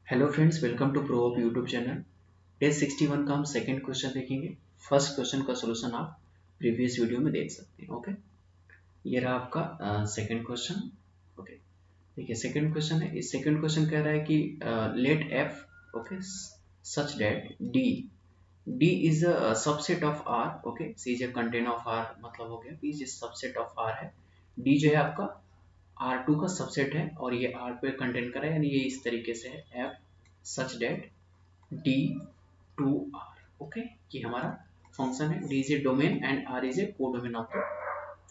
Hello friends, welcome to pro of YouTube channel. Day 61 का हम second question देखेंगे। First question का solution आप प्रीवियस वीडियो में देख सकते हैं। ओके, ये रहा आपका सेकंड क्वेश्चन। ओके, देखिए सेकंड क्वेश्चन है। इस सेकंड क्वेश्चन कह रहा है कि let F okay such that D is a subset of R. Okay, C is a content of R, मतलब हो गया कि इज सबसेट ऑफ आर है। डी जो है आपका R2 का सबसेट है और ये R पे कंटेंट कर रहा है, यानी ये इस तरीके से है F such that D to R। Okay, ये हमारा फंक्शन है। D is a domain and R is a codomain of the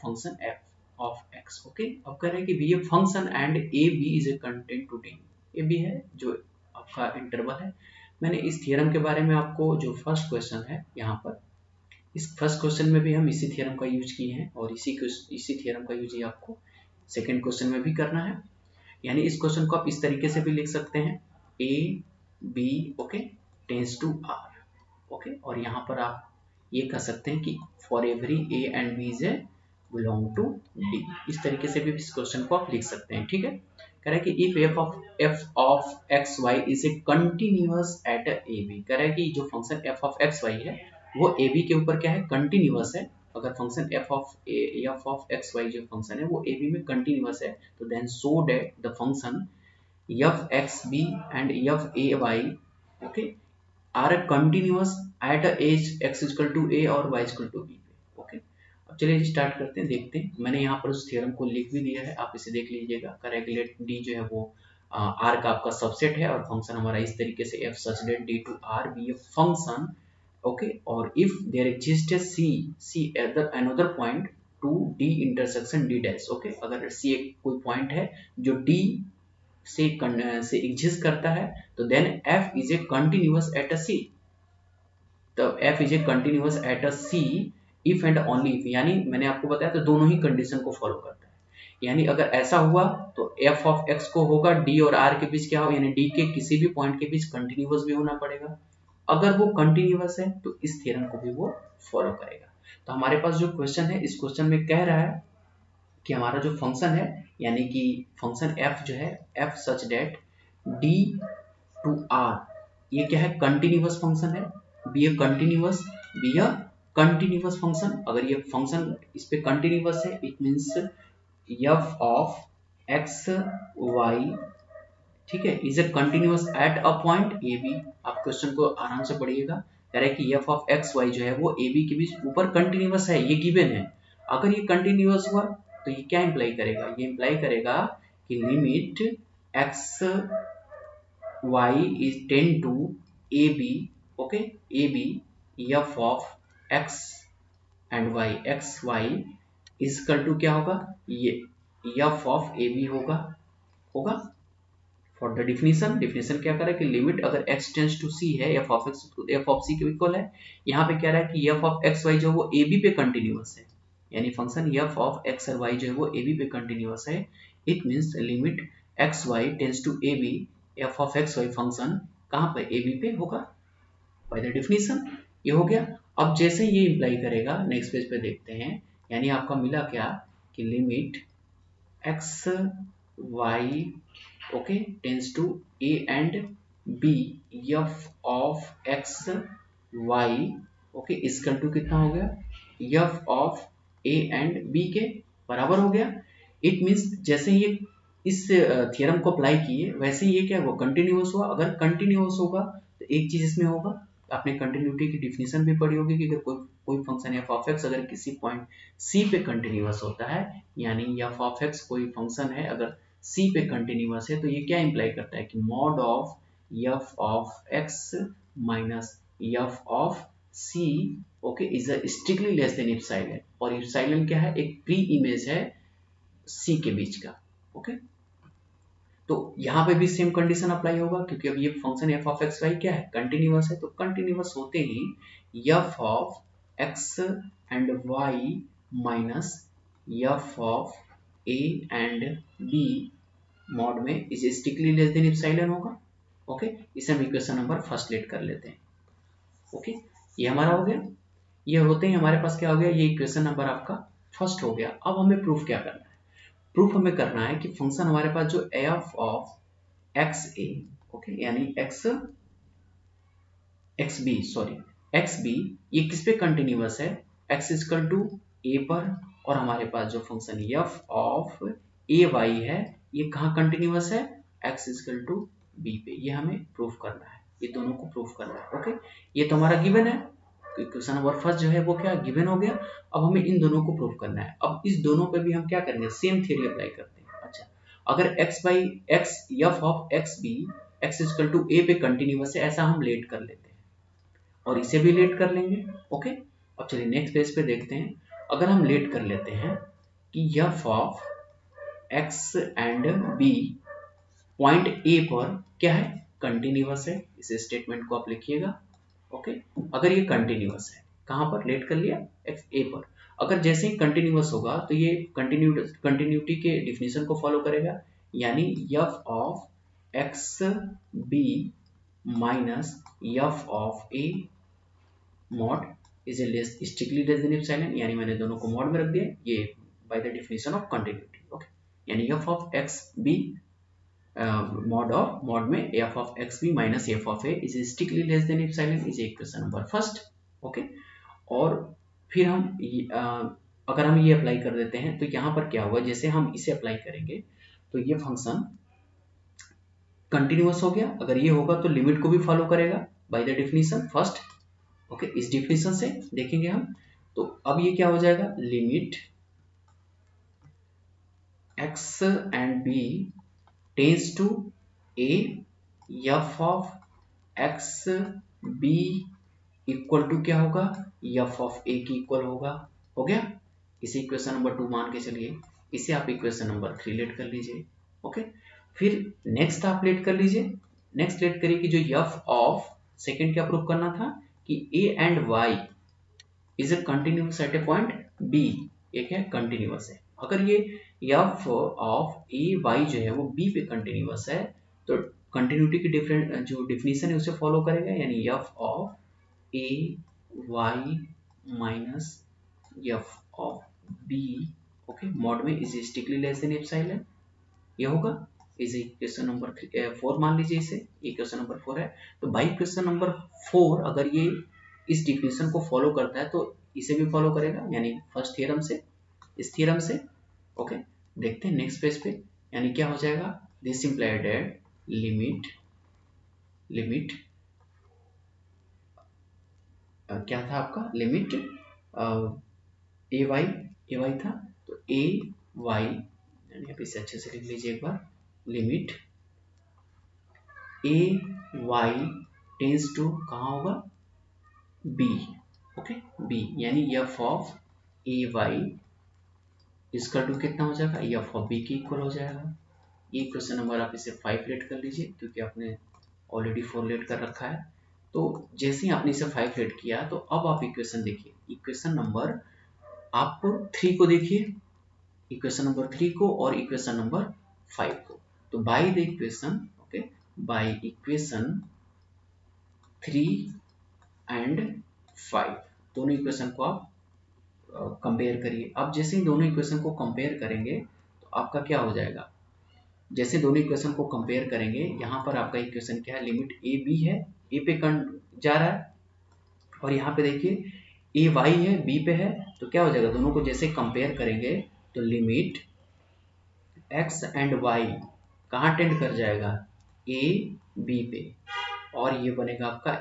function F of X। Okay, अब कह रहे हैं कि be a function and a b is a content to D। A b है जो आपका इंटरवल है। मैंने इस थियरम के बारे में आपको, जो फर्स्ट क्वेश्चन है यहाँ पर, इस फर्स्ट क्वेश्चन में भी हम इसी थ्योरम का यूज किए हैं और इसी थ्योरम का यूज ही आपको सेकंड क्वेश्चन में भी करना है। यानी इस क्वेश्चन को आप इस तरीके से भी लिख सकते हैं, a b okay tends to R. Okay, और यहाँ पर आप ये कह सकते हैं कि for every a and b is a belong to D. इस तरीके से भी इस क्वेश्चन को आप लिख सकते हैं। ठीक है, कह रहा है कि if f of x y is a continuous at a b. कह रहा है कि जो function f of x y है वो ए बी के ऊपर क्या है, कंटिन्यूअस है। अगर function f of x y जो फंक्शन है वो ए बी में कंटिन्यूअस है, तो then so that the function f x b and f a y okay are continuous at as x equal to a और y equal to b. Okay, अब चलिए start करते हैं, देखते हैं। मैंने यहाँ पर उस थ्योरम को लिख भी दिया है, आप इसे देख लीजिएगा। करेक्ट डी जो है वो आर का आपका सबसेट है और फंक्शन हमारा इस तरीके से F such that D to R be a function. Okay, और if there exist a C at the another point to D intersection D dash. Okay, अगर सी एक कोई पॉइंट है जो डी से एग्जिस्ट करता है, तो then f is a continuous at a c. तो f is a continuous at a c if and only if, यानी मैंने आपको बताया तो दोनों ही कंडीशन को फॉलो करता है। यानी अगर ऐसा हुआ तो एफ ऑफ एक्स को होगा डी और आर के बीच क्या हो, यानी डी के किसी भी पॉइंट के बीच कंटिन्यूअस भी होना पड़ेगा। अगर वो कंटिन्यूअस है तो इस थ्योरम को भी वो फॉलो करेगा। तो हमारे पास जो क्वेश्चन है, इस क्वेश्चन में कह रहा है कि हमारा जो फंक्शन है, यानी कि फंक्शन एफ जो है f such that D to R, ये क्या है, कंटिन्यूअस फंक्शन है। Be a continuous function. अगर ये फंक्शन इस पे कंटिन्यूअस है, it means f of x y, ठीक है, is a continuous at a point a b. आप क्वेश्चन को आराम से पढ़िएगा। कह रहा है कि एफ ऑफ एक्स वाई जो है वो ए बी के बीच ऊपर कंटिन्यूअस है, ये गिवन है। अगर ये कंटिन्यूअस हुआ तो ये क्या इंप्लाई करेगा, ये इंप्लाई करेगा कि limit x y is tend to a b. Okay, a b f of x and y x y is equal to क्या होगा, ये एफ ऑफ ए बी होगा होगा फॉर द डिफिनेशन क्या कर रहा है कि लिमिट अगर x टेंस टू c है, f of x f of c के इक्वल है। यहाँ पे क्या रहा है कि f ऑफ x y जो वो a b पे कंटिन्यूअस है, यानी फंक्शन f ऑफ x और y जो है वो a b पे कंटिन्यूअस है। It means limit x y tends to a b, f of x y function कहाँ पे, a b पे होगा बाय द डिफिनेशन। ये हो गया। अब जैसे ये इंप्लाई करेगा, नेक्स्ट पेज पे देखते हैं। यानी आपका मिला क्या कि limit x y okay tends to a and b f of x y okay equal to कितना हो गया, f of a and b के बराबर हो गया। इट मींस जैसे ये इस थ्योरम को अप्लाई किए, वैसे ये क्या हुआ, कंटिन्यूअस हुआ। अगर कंटिन्यूअस होगा तो एक चीज इसमें होगा, आपने कंटिन्यूटी की डिफिनेशन भी पढ़ी होगी कि अगर कोई फंक्शन f ऑफ x अगर किसी पॉइंट c पे कंटिन्यूअस होता है, यानी f ऑफ x कोई फंक्शन है अगर c पे कंटिन्यूअस है, तो ये क्या इंप्लाई करता है कि mod of f of x minus f of c okay is strictly less than epsilon. और इप्सिलॉन क्या है, एक प्री इमेज है c के बीच का। ओके, तो यहाँ पे भी सेम कंडीशन अप्लाई होगा, क्योंकि अब ये function f of x y क्या है, कंटिन्यूअस है। तो कंटिन्यूअस होते ही f of x and y minus f of a and b mod में is strictly less than epsilon होगा। ओके, इसे हम इक्वेशन नंबर फर्स्ट लेट कर लेते हैं। ओके, ये हमारा हो गया। ये होते ही हमारे पास क्या हो गया, ये इक्वेशन नंबर आपका फर्स्ट हो गया। अब हमें प्रूफ क्या करना है, प्रूफ हमें करना है कि फंक्शन हमारे पास जो f of x A okay, यानी एक्स बी ये किस पे कंटिन्यूअस है, x इक्वल टू ए पर, और हमारे पास जो function f of a y है ये कहाँ कंटिन्यूअस है, x इक्वल टू बी पे। ये हमें प्रूफ करना है, ये दोनों को प्रूफ करना है। ओके, ये तो हमारा गिवन है, क्वेश्चन नंबर फर्स्ट जो है वो क्या गिवन हो गया। अब हमें इन दोनों को प्रूफ करना है। अब इस दोनों पे भी हम क्या करेंगे, सेम थ्योरी अप्लाई करते हैं। अच्छा, अगर x by x f of x b x equal to a पे कंटिन्यूअस है, ऐसा हम लेट कर लेते हैं और इसे भी लेट कर लेंगे। ओके, अब चलिए नेक्स्ट पेज पे देखते हैं। अगर हम लेट कर लेते हैं कि f of x and b point A पर क्या है, कंटिन्यूअस है, इस स्टेटमेंट को आप लिखिएगा। ओके, अगर ये कंटिन्यूअस है, कहां पर लेट कर लिया, x a पर। अगर जैसे ही कंटिन्यूअस होगा तो ये कंटिन्यूटी के डिफिनेशन को फॉलो करेगा, यानी f of x b minus f of a mod is a less strictly less than epsilon, यानी मैंने दोनों को मॉड में रख दिया, ये by the definition of continuity. Okay, यानी f of x b mod में f of x b minus f of a is strictly less than epsilon is equation number first. Okay, और फिर हम अगर हम ये अप्लाई कर देते हैं तो यहाँ पर क्या होगा, जैसे हम इसे अप्लाई करेंगे तो ये फंक्शन कंटिन्यूअस हो गया। अगर ये होगा तो लिमिट को भी फॉलो करेगा by the definition first. Okay, इस डिफिनेशन से देखेंगे हम, तो अब ये क्या हो जाएगा, limit x and b tends to a f of x b equal to क्या होगा, f ऑफ a की इक्वल होगा। हो गया, इसे इक्वेशन नंबर 2 मान के चलिए, इसे आप इक्वेशन नंबर 3 लेट कर लीजिए। ओके, फिर नेक्स्ट आप लेट कर लीजिए, नेक्स्ट लेट करिए कि जो f ऑफ सेकेंड क्या प्रूव करना था कि a and y is a continuous at A point b, ये क्या कंटिन्यूअस है। अगर ये f ऑफ a y जो है वो b पे कंटिन्यूअस है तो कंटिन्यूटी की डिफरेंट जो डिफिनेशन है उसे फॉलो करेगा, यानी f of a y minus f of b okay mod में is strictly less than epsilon, ये होगा। इज इक्वेशन नंबर 4 मान लीजिए, इसे इक्वेशन नंबर 4 है। तो बाई इक्वेशन नंबर 4 अगर ये इस डिफिनेशन को फॉलो करता है तो इसे भी फॉलो करेगा, यानी फर्स्ट थ्योरम से, इस थ्योरम से। ओके, देखते हैं नेक्स्ट पेज पे, यानी क्या हो जाएगा, दिस इंप्लाइड दैट लिमिट क्या था आपका, लिमिट ए वाई था, तो ए वाई, यानी आप इसे अच्छे से लिख लीजिए एक बार, limit a y tends to कहाँ होगा, बी। ओके, बी, यानी f ऑफ ए वाई इसका टू कितना हो जाएगा, f ऑफ बी की इक्वल हो जाएगा। ये क्वेश्चन नंबर आप इसे 5 लेट कर लीजिए, क्योंकि आपने ऑलरेडी 4 लेट कर रखा है। तो जैसे ही आपने इसे 5 लेट किया तो अब आप इक्वेशन देखिए, इक्वेशन नंबर आप 3 को देखिए, इक्वेशन नंबर 3 को और इक्वेशन नंबर 5 को। तो by the equation, okay, by equation 3 and 5 दोनों इक्वेशन को आप कंपेयर करिए। अब जैसे ही दोनों इक्वेशन को कंपेयर करेंगे तो आपका क्या हो जाएगा, जैसे दोनों इक्वेशन को कंपेयर करेंगे, यहाँ पर आपका इक्वेशन क्या है, लिमिट ए बी है, ए पे जा रहा है, और यहाँ पे देखिए ए वाई है, बी पे है, तो क्या हो जाएगा, दोनों को जैसे कंपेयर करेंगे तो लिमिट एक्स एंड वाई कहाँ टेंड कर जाएगा, ए बी पे, और ये बनेगा आपका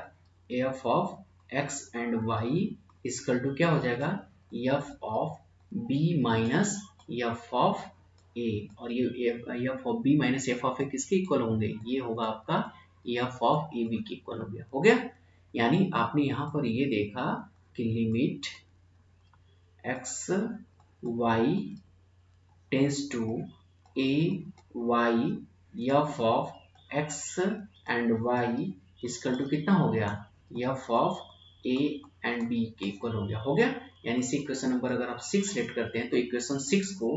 f of x and y equal to क्या हो जाएगा, f of b minus f of a, और ये f of b minus f of a किसके इक्वल होंगे, ये होगा आपका एफ ऑफ ए बी के इक्वल हो गया। यानी आपने यहाँ पर ये देखा कि limit x y tends to a y f of x and y equal to कितना हो गया, f of a and b के इक्वल हो गया। यानी इस इक्वेशन नंबर अगर आप 6 लेट करते हैं तो इक्वेशन 6 को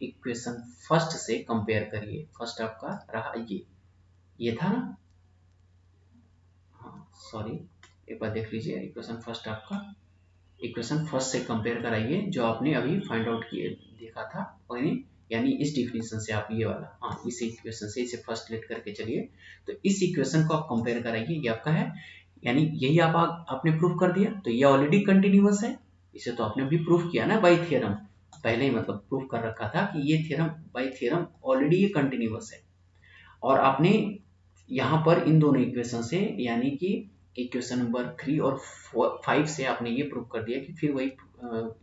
इक्वेशन फर्स्ट से कंपेयर करिए। फर्स्ट आपका रहा ये था ना, हाँ सॉरी, एक बार देख लीजिए, इक्वेशन फर्स्ट आपका, इक्वेशन फर्स्ट से कंपेयर कराइए जो आपने अभी फाइंड आउट किए देखा था, यानी यानी इस डिफिनीशन से आप ये वाला, हाँ इस इक्वेशन से इसे फर्स्ट लेट करके चलिए, तो इस इक्वेशन को आप कंपेयर कराइए, ये आपका है, यानी यही आपने प्रूफ कर दिया, तो ये ऑलरेडी कंटिन्यूअस है, इसे तो आपने भी प्रूफ किया ना बाय थ्योरम, पहले ही मतलब प्रूफ कर रखा था कि ये थ्योरम बाय थ्योरम ऑलरेडी ये कंटिन्यूअस है। और आपने यहाँ पर इन दोनों इक्वेशन से, यानी कि इक्वेशन नंबर 3 और 5 से आपने ये प्रूव कर दिया कि फिर वही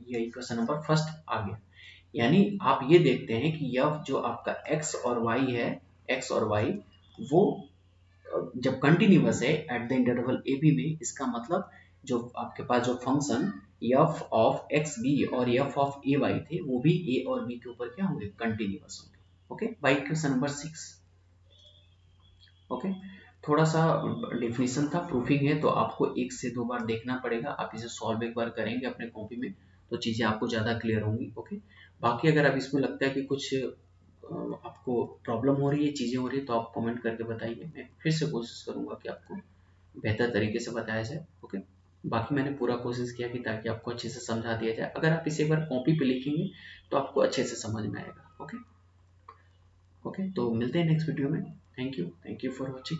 ये इक्वेशन नंबर फर्स्ट आ गया। यानी आप ये देखते हैं कि यह जो आपका x और y है, x और y वो जब कंटिन्यूअस है at the interval a b में, इसका मतलब जो आपके पास जो function f of x b और f ऑफ ए वाई थे वो भी a और b के ऊपर क्या होंगे, कंटिन्यूअस होंगे। Okay, by equation number 6। Okay, थोड़ा सा डिफिनीशन था, प्रूफिंग है, तो आपको 1 से 2 बार देखना पड़ेगा, आप इसे सॉल्व एक बार करेंगे अपने कॉपी में तो चीज़ें आपको ज़्यादा क्लियर होंगी। ओके, बाकी अगर आप इसमें लगता है कि कुछ आपको प्रॉब्लम हो रही है, चीज़ें हो रही है, तो आप कमेंट करके बताइए, मैं फिर से कोशिश करूँगा कि आपको बेहतर तरीके से बताया जाए। ओके, बाकी मैंने पूरा कोशिश किया कि ताकि आपको अच्छे से समझा दिया जाए, अगर आप इसे एक बार कॉपी पे लिखेंगे तो आपको अच्छे से समझ में आएगा। ओके, तो मिलते हैं नेक्स्ट वीडियो में। Thank you for watching.